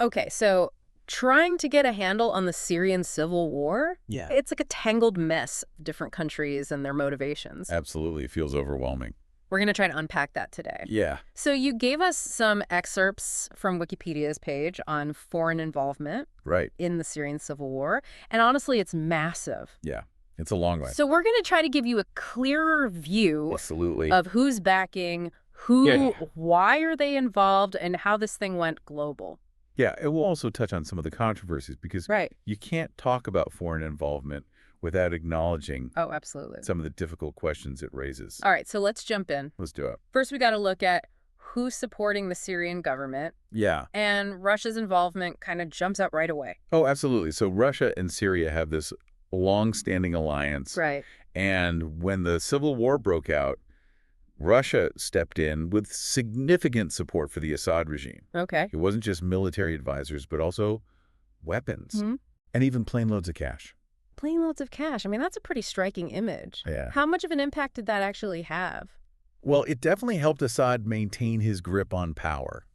Okay, so trying to get a handle on the Syrian civil war, Yeah. it's like a tangled mess of different countries and their motivations. Absolutely. It feels overwhelming. We're going to try to unpack that today. Yeah. So you gave us some excerpts from Wikipedia's page on foreign involvement Right. in the Syrian civil war, and honestly, it's massive. Yeah. It's a long way. So we're going to try to give you a clearer view Absolutely. of who's backing, who, Yeah. why are they involved, and how this thing went global. Yeah. It will also touch on some of the controversies because Right. you can't talk about foreign involvement without acknowledging Oh, absolutely. some of the difficult questions it raises. All right, so let's jump in. Let's do it. First, we got to look at who's supporting the Syrian government, Yeah. and Russia's involvement kind of jumps out right away. Oh, absolutely. So Russia and Syria have this long-standing alliance. Right. And when the civil war broke out, Russia stepped in with significant support for the Assad regime. Okay. It wasn't just military advisors, but also weapons Mhm. and even plane loads of cash. Plane loads of cash. I mean, that's a pretty striking image. Yeah. How much of an impact did that actually have? Well, it definitely helped Assad maintain his grip on power.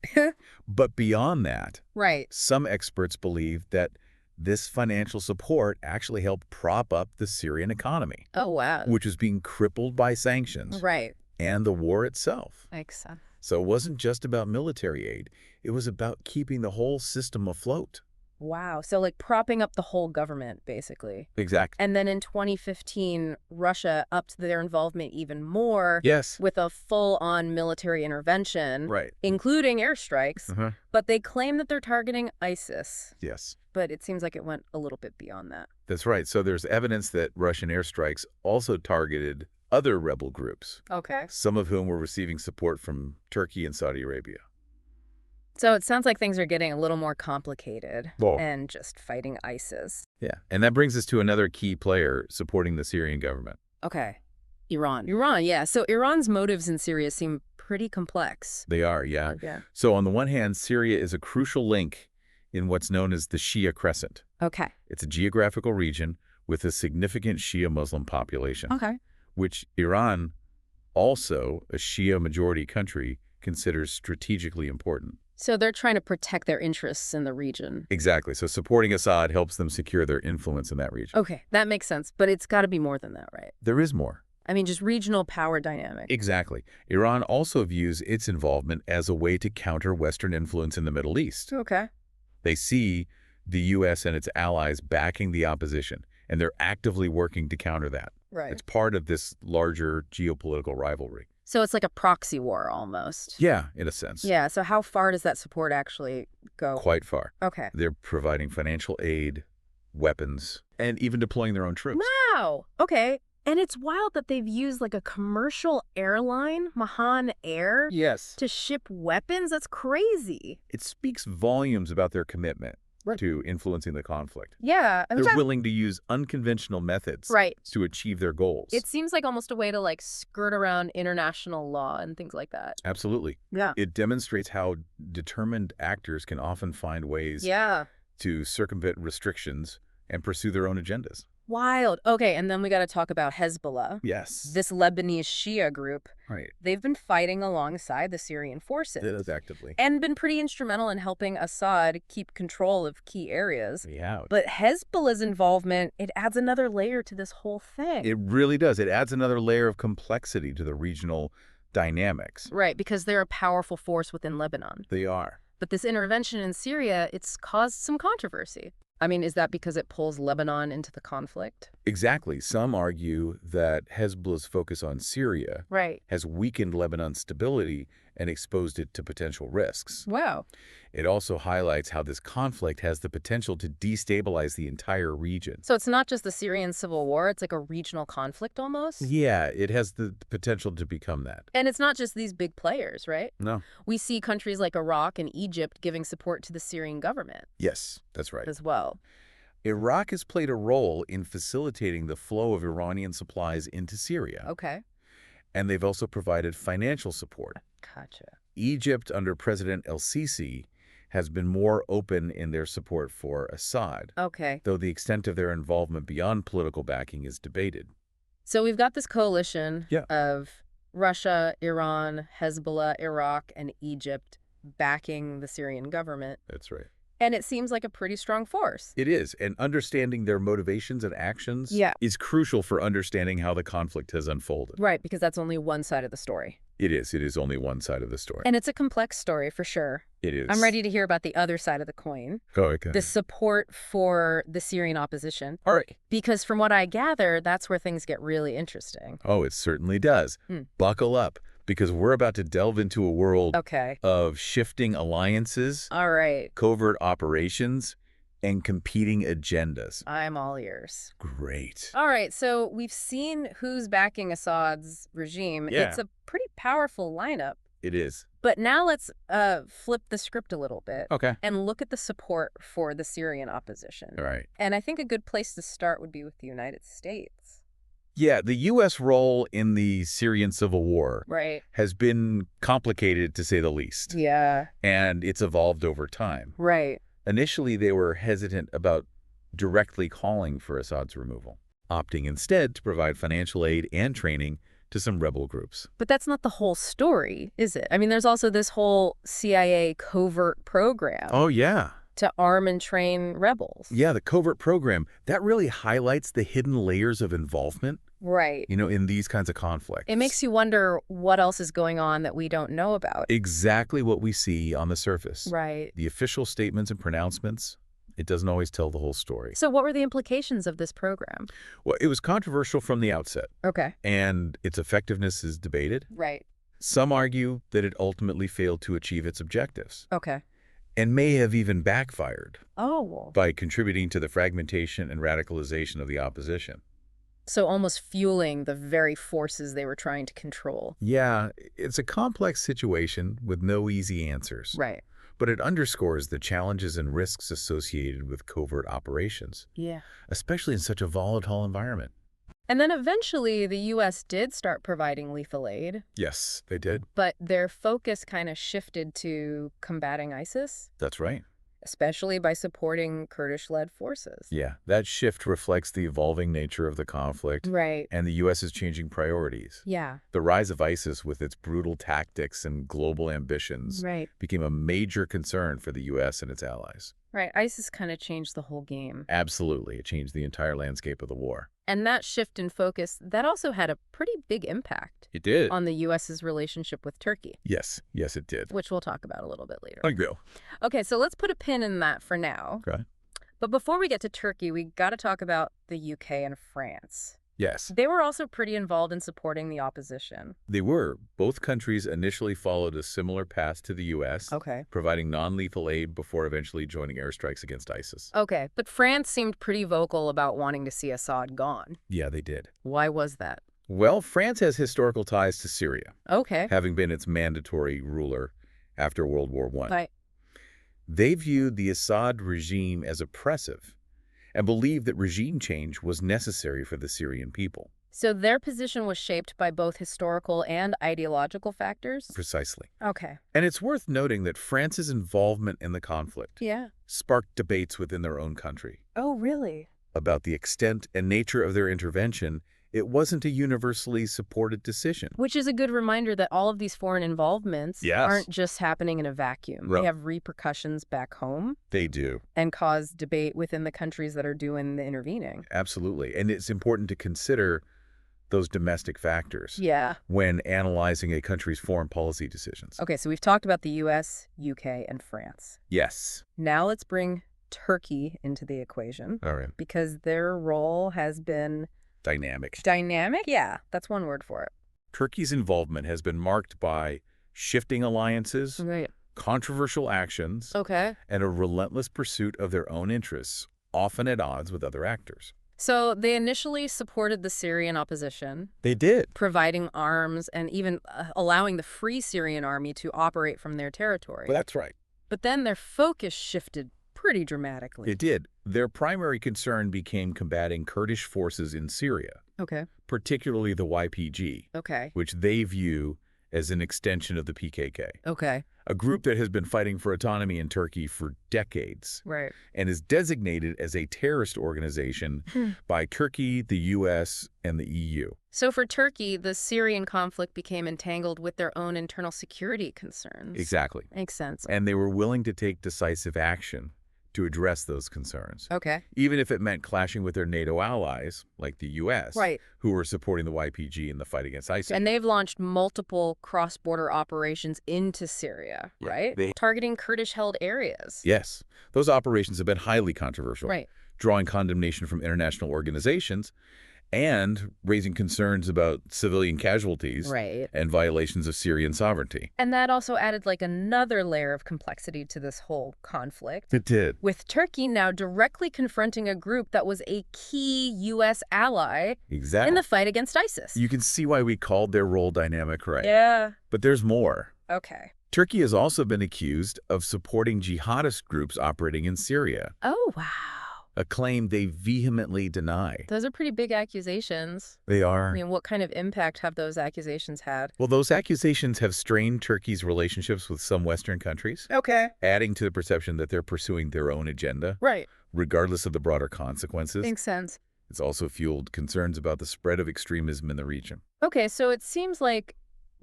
But beyond that, Right. some experts believe that this financial support actually helped prop up the Syrian economy, Oh, wow. which was being crippled by sanctions Right. and the war itself. Makes sense. So it wasn't just about military aid. It was about keeping the whole system afloat. Wow. So, like, propping up the whole government, basically. Exactly. And then in 2015, Russia upped their involvement even more Yes. with a full-on military intervention, Right. including airstrikes. Uh-huh. But they claim that they're targeting ISIS. Yes. But it seems like it went a little bit beyond that. That's right. So there's evidence that Russian airstrikes also targeted other rebel groups, Okay. some of whom were receiving support from Turkey and Saudi Arabia. So it sounds like things are getting a little more complicated Whoa. and just fighting ISIS. Yeah. And that brings us to another key player supporting the Syrian government. Okay. Iran. Iran, yeah. So Iran's motives in Syria seem pretty complex. They are, yeah. Yeah. So on the one hand, Syria is a crucial link in what's known as the Shia Crescent. Okay. It's a geographical region with a significant Shia Muslim population, Okay. which Iran, also a Shia majority country, considers strategically important. So they're trying to protect their interests in the region. Exactly. So supporting Assad helps them secure their influence in that region. Okay, that makes sense. But it's got to be more than that, right? There is more. I mean, just regional power dynamic. Exactly. Iran also views its involvement as a way to counter Western influence in the Middle East. Okay. They see the U.S. and its allies backing the opposition, and they're actively working to counter that. Right. It's part of this larger geopolitical rivalry. So it's like a proxy war almost. Yeah, in a sense. Yeah, so how far does that support actually go? Quite far. Okay. They're providing financial aid, weapons, and even deploying their own troops. Wow. Okay. And it's wild that they've used like a commercial airline, Mahan Air, Yes. to ship weapons. That's crazy. It speaks volumes about their commitment Right. to influencing the conflict. Yeah. I mean, They're willing to use unconventional methods right. to achieve their goals. It seems like almost a way to like skirt around international law and things like that. Absolutely. Yeah. It demonstrates how determined actors can often find ways Yeah. to circumvent restrictions and pursue their own agendas. Wild. Okay, and then we got to talk about Hezbollah. Yes. This Lebanese Shia group. Right. They've been fighting alongside the Syrian forces. It is actively. And been pretty instrumental in helping Assad keep control of key areas. Yeah. But Hezbollah's involvement, it adds another layer to this whole thing. It really does. It adds another layer of complexity to the regional dynamics. Right, because they're a powerful force within Lebanon. They are. But this intervention in Syria, it's caused some controversy. I mean, is that because it pulls Lebanon into the conflict? Exactly. Some argue that Hezbollah's focus on Syria Right. has weakened Lebanon's stability and exposed it to potential risks. Wow. It also highlights how this conflict has the potential to destabilize the entire region. So it's not just the Syrian civil war, it's like a regional conflict almost? Yeah, it has the potential to become that. And it's not just these big players, right? No. We see countries like Iraq and Egypt giving support to the Syrian government Yes, that's right. as well. Iraq has played a role in facilitating the flow of Iranian supplies into Syria. Okay. And they've also provided financial support. Gotcha. Egypt, under President el-Sisi, has been more open in their support for Assad, Okay. though the extent of their involvement beyond political backing is debated. So we've got this coalition Yeah. of Russia, Iran, Hezbollah, Iraq, and Egypt backing the Syrian government. That's right. And it seems like a pretty strong force. It is, and understanding their motivations and actions Yeah. is crucial for understanding how the conflict has unfolded. Right, because that's only one side of the story. It is. It is only one side of the story. And it's a complex story for sure. It is. I'm ready to hear about the other side of the coin, Go ahead. the support for the Syrian opposition. All right. Because from what I gather, that's where things get really interesting. Oh, it certainly does. Buckle up, because we're about to delve into a world Okay. of shifting alliances, All right. covert operations, and competing agendas. I'm all ears. Great. All right, so we've seen who's backing Assad's regime. Yeah. It's a pretty powerful lineup. It is. But now let's flip the script a little bit Okay. and look at the support for the Syrian opposition. All right. And I think a good place to start would be with the United States. Yeah, the U.S. role in the Syrian civil war Right. has been complicated, to say the least, Yeah. and it's evolved over time. Right. Initially, they were hesitant about directly calling for Assad's removal, opting instead to provide financial aid and training to some rebel groups. But that's not the whole story, is it? I mean, there's also this whole CIA covert program Oh, yeah. to arm and train rebels. Yeah, the covert program, that really highlights the hidden layers of involvement, Right. in these kinds of conflicts. It makes you wonder what else is going on that we don't know about. Exactly what we see on the surface. Right. The official statements and pronouncements, it doesn't always tell the whole story. So what were the implications of this program? Well, it was controversial from the outset, Okay. and its effectiveness is debated. Right. Some argue that it ultimately failed to achieve its objectives, Okay. and may have even backfired Oh. by contributing to the fragmentation and radicalization of the opposition. So almost fueling the very forces they were trying to control. Yeah, it's a complex situation with no easy answers, Right. but it underscores the challenges and risks associated with covert operations, Yeah. especially in such a volatile environment. And then eventually the U.S. did start providing lethal aid, Yes, they did. but their focus kind of shifted to combating ISIS, That's right. especially by supporting Kurdish-led forces. Yeah, that shift reflects the evolving nature of the conflict Right. and the U.S.'s changing priorities. Yeah. The rise of ISIS with its brutal tactics and global ambitions Right. became a major concern for the U.S. and its allies. Right. ISIS kind of changed the whole game. Absolutely, it changed the entire landscape of the war. And that shift in focus, that also had a pretty big impact It did. on the U.S.'s relationship with Turkey, Yes, it did. which we'll talk about a little bit later. I go. Okay, so let's put a pin in that for now. Okay. But before we get to Turkey, we got to talk about the UK and France. Yes, They were also pretty involved in supporting the opposition. they were. Both countries initially followed a similar path to the U.S., Okay. providing non-lethal aid before eventually joining airstrikes against ISIS. Okay, but France seemed pretty vocal about wanting to see Assad gone. Yeah, they did. Why was that? Well, France has historical ties to Syria, Okay. having been its mandatory ruler after World War I. Right. They viewed the Assad regime as oppressive and believed that regime change was necessary for the Syrian people. So their position was shaped by both historical and ideological factors? Precisely. Okay. And it's worth noting that France's involvement in the conflict Yeah. sparked debates within their own country Oh, really? about the extent and nature of their intervention. It wasn't a universally supported decision. Which is a good reminder that all of these foreign involvements Yes. aren't just happening in a vacuum. Right. They have repercussions back home They do. and cause debate within the countries that are doing the intervening. Absolutely. And it's important to consider those domestic factors Yeah. when analyzing a country's foreign policy decisions. Okay, so we've talked about the U.S., UK, and France. Yes. Now let's bring Turkey into the equation All right. because their role has been Dynamic. dynamic. Yeah, that's one word for it. Turkey's involvement has been marked by shifting alliances, Right. controversial actions, Okay. and a relentless pursuit of their own interests, often at odds with other actors. So they initially supported the Syrian opposition, They did. providing arms and even allowing the Free Syrian Army to operate from their territory. Well, that's right. But then their focus shifted pretty dramatically. It did. Their primary concern became combating Kurdish forces in Syria, Okay. particularly the YPG, Okay. which they view as an extension of the PKK, Okay. a group that has been fighting for autonomy in Turkey for decades Right. and is designated as a terrorist organization by Turkey, the U.S., and the EU. So for Turkey, the Syrian conflict became entangled with their own internal security concerns. Exactly. Makes sense. And they were willing to take decisive action to address those concerns, Okay. even if it meant clashing with their NATO allies, like the U.S., Right. who were supporting the YPG in the fight against ISIS. And they've launched multiple cross-border operations into Syria, Yeah, right? Targeting Kurdish-held areas. Yes, those operations have been highly controversial, Right. drawing condemnation from international organizations and raising concerns about civilian casualties Right. and violations of Syrian sovereignty. And that also added like another layer of complexity to this whole conflict, It did. with Turkey now directly confronting a group that was a key U.S. ally Exactly. in the fight against ISIS. You can see why we called their role dynamic right. Yeah. But there's more. Okay. Turkey has also been accused of supporting jihadist groups operating in Syria, Oh, wow. a claim they vehemently deny. Those are pretty big accusations. They I are. mean, what kind of impact have those accusations had? Well, those accusations have strained Turkey's relationships with some Western countries, Okay. adding to the perception that they're pursuing their own agenda, Right. regardless of the broader consequences. Makes sense. It's also fueled concerns about the spread of extremism in the region. Okay, so it seems like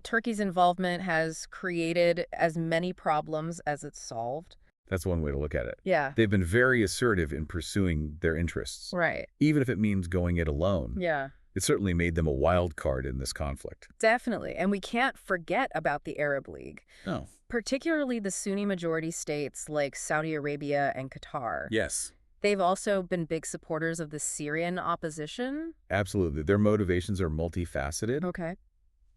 Turkey's involvement has created as many problems as it's solved. That's one way to look at it. Yeah. They've been very assertive in pursuing their interests, Right. even if it means going it alone. Yeah. It certainly made them a wild card in this conflict. Definitely. And we can't forget about the Arab League, Oh. particularly the Sunni majority states like Saudi Arabia and Qatar. Yes. They've also been big supporters of the Syrian opposition. Absolutely. Their motivations are multifaceted. Okay.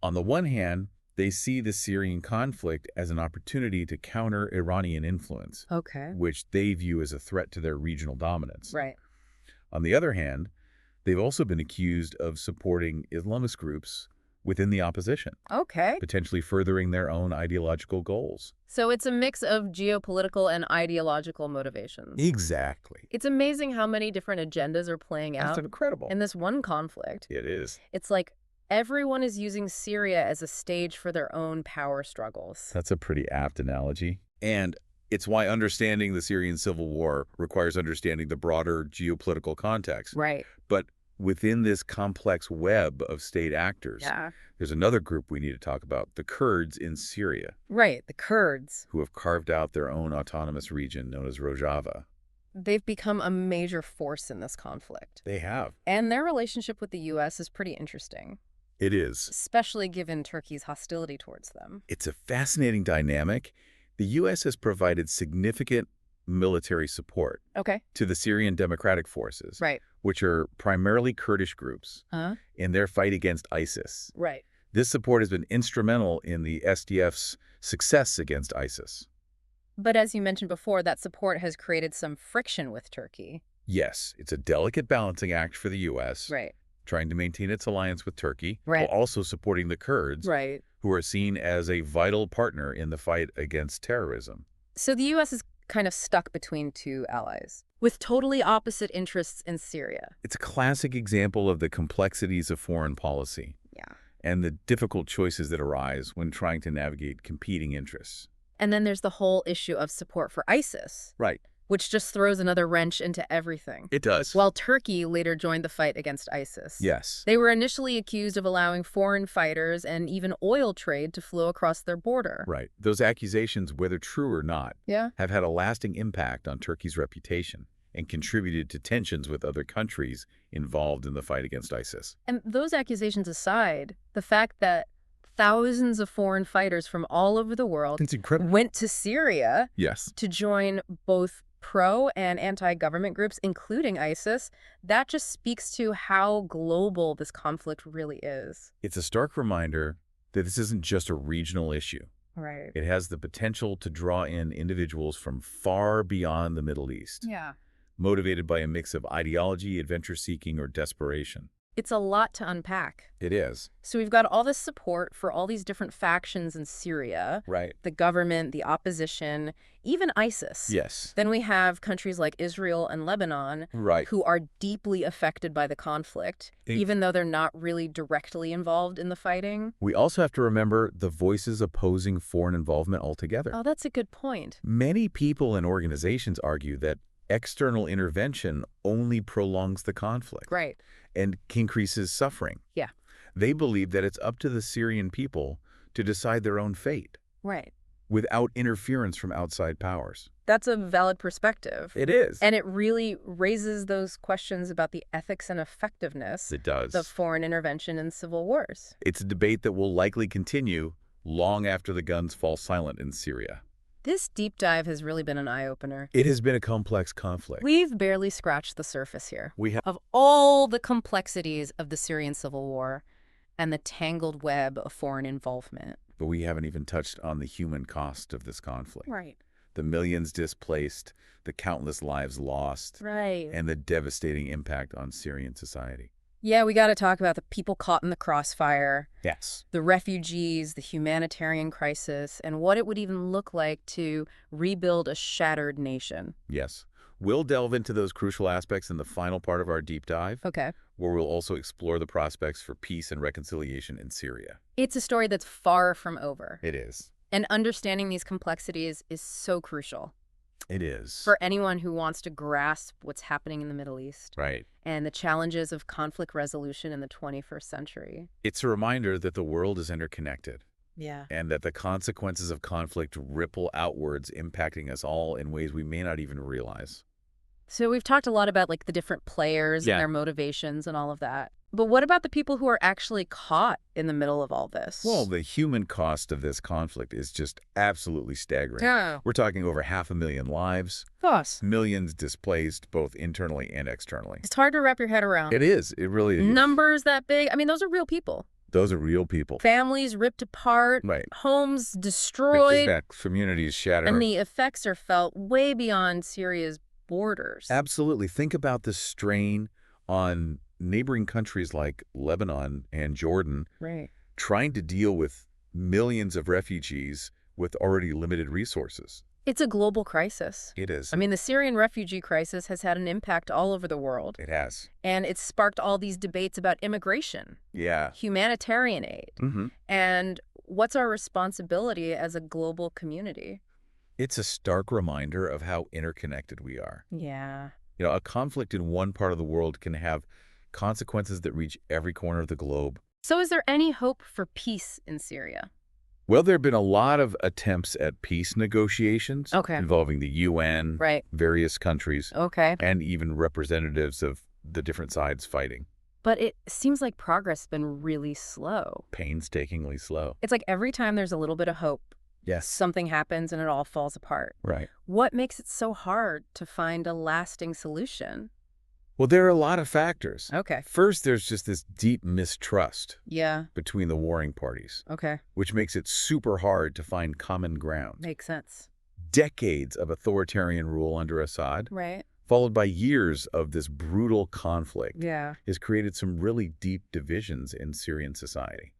On the one hand, they see the Syrian conflict as an opportunity to counter Iranian influence, Okay. which they view as a threat to their regional dominance. Right. On the other hand, they've also been accused of supporting Islamist groups within the opposition, Okay. potentially furthering their own ideological goals. So it's a mix of geopolitical and ideological motivations. Exactly. It's amazing how many different agendas are playing That's out incredible. in this one conflict. It is. It's like everyone is using Syria as a stage for their own power struggles. That's a pretty apt analogy. And it's why understanding the Syrian civil war requires understanding the broader geopolitical context. Right. But within this complex web of state actors, Yeah. there's another group we need to talk about, the Kurds in Syria, Right. The Kurds. who have carved out their own autonomous region known as Rojava. They've become a major force in this conflict. They have. And their relationship with the U.S. is pretty interesting, It is. especially given Turkey's hostility towards them. It's a fascinating dynamic. The U.S. has provided significant military support Okay. to the Syrian Democratic Forces, Right. which are primarily Kurdish groups, in their fight against ISIS. Right. This support has been instrumental in the SDF's success against ISIS. But as you mentioned before, that support has created some friction with Turkey. Yes, it's a delicate balancing act for the U.S., Right. trying to maintain its alliance with Turkey, Right. while also supporting the Kurds, Right. who are seen as a vital partner in the fight against terrorism. So the U.S. is kind of stuck between two allies with totally opposite interests in Syria. It's a classic example of the complexities of foreign policy Yeah. and the difficult choices that arise when trying to navigate competing interests. And then there's the whole issue of support for ISIS, Right. which just throws another wrench into everything. It does. While Turkey later joined the fight against ISIS. Yes. They were initially accused of allowing foreign fighters and even oil trade to flow across their border. Right. Those accusations, whether true or not, Yeah. have had a lasting impact on Turkey's reputation and contributed to tensions with other countries involved in the fight against ISIS. And those accusations aside, the fact that thousands of foreign fighters from all over the world It's incredible. went to Syria Yes. to join both pro and anti-government groups, including ISIS, that just speaks to how global this conflict really is. It's a stark reminder that this isn't just a regional issue. Right. It has the potential to draw in individuals from far beyond the Middle East, Yeah. motivated by a mix of ideology, adventure-seeking, or desperation. It's a lot to unpack. It is. So we've got all this support for all these different factions in Syria, Right. the government, the opposition, even ISIS. Yes. Then we have countries like Israel and Lebanon Right. who are deeply affected by the conflict, even though they're not really directly involved in the fighting. We also have to remember the voices opposing foreign involvement altogether. Oh, that's a good point. Many people and organizations argue that external intervention only prolongs the conflict Right. and increases suffering. Yeah. They believe that it's up to the Syrian people to decide their own fate, Right. without interference from outside powers. That's a valid perspective. It is. And it really raises those questions about the ethics and effectiveness It of does. foreign intervention in civil wars. It's a debate that will likely continue long after the guns fall silent in Syria. This deep dive has really been an eye-opener. It has been a complex conflict. We've barely scratched the surface here. We have Of all the complexities of the Syrian civil war and the tangled web of foreign involvement. But we haven't even touched on the human cost of this conflict. Right. The millions displaced, the countless lives lost, Right. and the devastating impact on Syrian society. Yeah, we got to talk about the people caught in the crossfire, Yes. the refugees, the humanitarian crisis, and what it would even look like to rebuild a shattered nation. Yes. We'll delve into those crucial aspects in the final part of our deep dive, Okay. where we'll also explore the prospects for peace and reconciliation in Syria. It's a story that's far from over. It is. And understanding these complexities is so crucial It is. for anyone who wants to grasp what's happening in the Middle East Right. and the challenges of conflict resolution in the 21st century. It's a reminder that the world is interconnected Yeah. and that the consequences of conflict ripple outwards, impacting us all in ways we may not even realize. So we've talked a lot about like the different players Yeah. and their motivations and all of that. But what about the people who are actually caught in the middle of all this? Well, the human cost of this conflict is just absolutely staggering. yeah. We're talking over 500,000 lives, Thus, millions displaced both internally and externally. it's hard to wrap your head around. It is. It really is. Numbers that big. I mean, those are real people. Those are real people. Families ripped apart, Right. homes destroyed, Communities shattered. and the effects are felt way beyond Syria's borders. Absolutely. Think about the strain on neighboring countries like Lebanon and Jordan Right. trying to deal with millions of refugees with already limited resources. It's a global crisis. It is. I mean, the Syrian refugee crisis has had an impact all over the world, It has. and it's sparked all these debates about immigration, Yeah. humanitarian aid, Mm-hmm. and what's our responsibility as a global community. It's a stark reminder of how interconnected we are. Yeah. You know, a conflict in one part of the world can have consequences that reach every corner of the globe. So is there any hope for peace in Syria? Well, there have been a lot of attempts at peace negotiations Okay. involving the UN, Right. various countries, Okay. and even representatives of the different sides fighting. But it seems like progress has been really slow. Painstakingly slow. It's like every time there's a little bit of hope, Yes. something happens and it all falls apart. Right. What makes it so hard to find a lasting solution? Well, there are a lot of factors. Okay. First, there's just this deep mistrust Yeah. between the warring parties, Okay. which makes it super hard to find common ground. Makes sense. Decades of authoritarian rule under Assad, Right. followed by years of this brutal conflict, Yeah. has created some really deep divisions in Syrian society.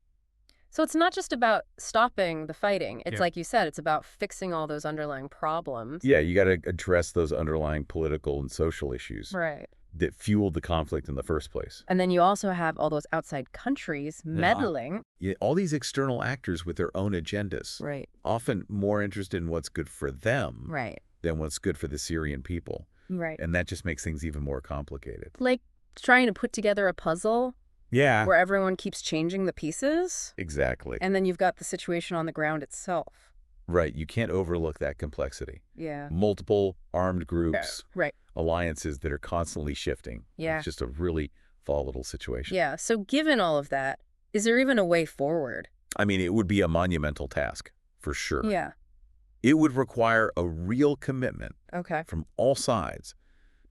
So it's not just about stopping the fighting. It's Yeah. like you said, it's about fixing all those underlying problems. Yeah, you got to address those underlying political and social issues Right. that fueled the conflict in the first place. And then you also have all those outside countries meddling. Yeah, all these external actors with their own agendas, Right. often more interested in what's good for them Right. than what's good for the Syrian people. Right. And that just makes things even more complicated. Like trying to put together a puzzle Yeah. where everyone keeps changing the pieces. Exactly. And then you've got the situation on the ground itself. Right. You can't overlook that complexity. Yeah. Multiple armed groups, Right. alliances that are constantly shifting. Yeah. It's just a really volatile situation. Yeah. So given all of that, is there even a way forward? I mean, it would be a monumental task, for sure. Yeah. It would require a real commitment Okay. from all sides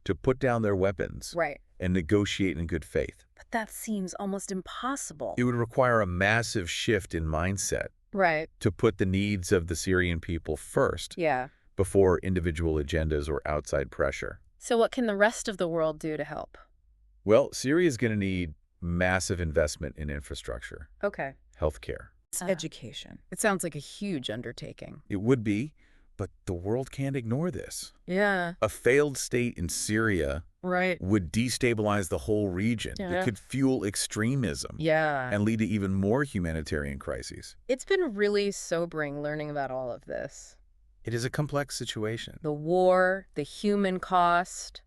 to put down their weapons Right. and negotiate in good faith. But that seems almost impossible. It would require a massive shift in mindset Right. to put the needs of the Syrian people first Yeah. before individual agendas or outside pressure. So what can the rest of the world do to help? Well, Syria is going to need massive investment in infrastructure, Okay. healthcare. Education. It sounds like a huge undertaking. It would be, but the world can't ignore this. Yeah. A failed state in Syria Right. would destabilize the whole region. Yeah. It could fuel extremism Yeah. and lead to even more humanitarian crises. It's been really sobering learning about all of this. It is a complex situation. The war, the human cost.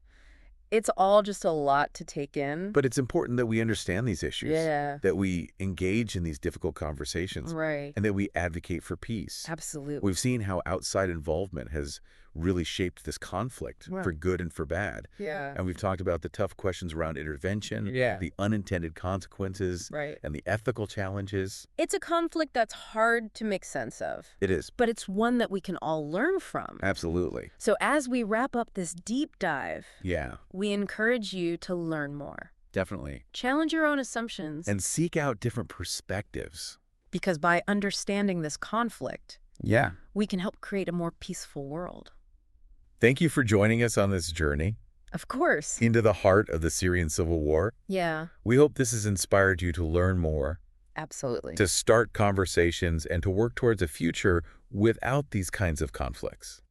It's all just a lot to take in. But it's important that we understand these issues, Yeah, that we engage in these difficult conversations, right. and that we advocate for peace. Absolutely. We've seen how outside involvement has really shaped this conflict Well, for good and for bad. yeah. And we've talked about the tough questions around intervention, Yeah. the unintended consequences, Right. and the ethical challenges. It's a conflict that's hard to make sense of, It is. but it's one that we can all learn from. Absolutely. So as we wrap up this deep dive, Yeah, we encourage you to learn more. definitely. Challenge your own assumptions, And seek out different perspectives. because by understanding this conflict, Yeah. we can help create a more peaceful world. Thank you for joining us on this journey Of course. into the heart of the Syrian civil war. Yeah, We hope this has inspired you to learn more, absolutely. to start conversations, and to work towards a future without these kinds of conflicts.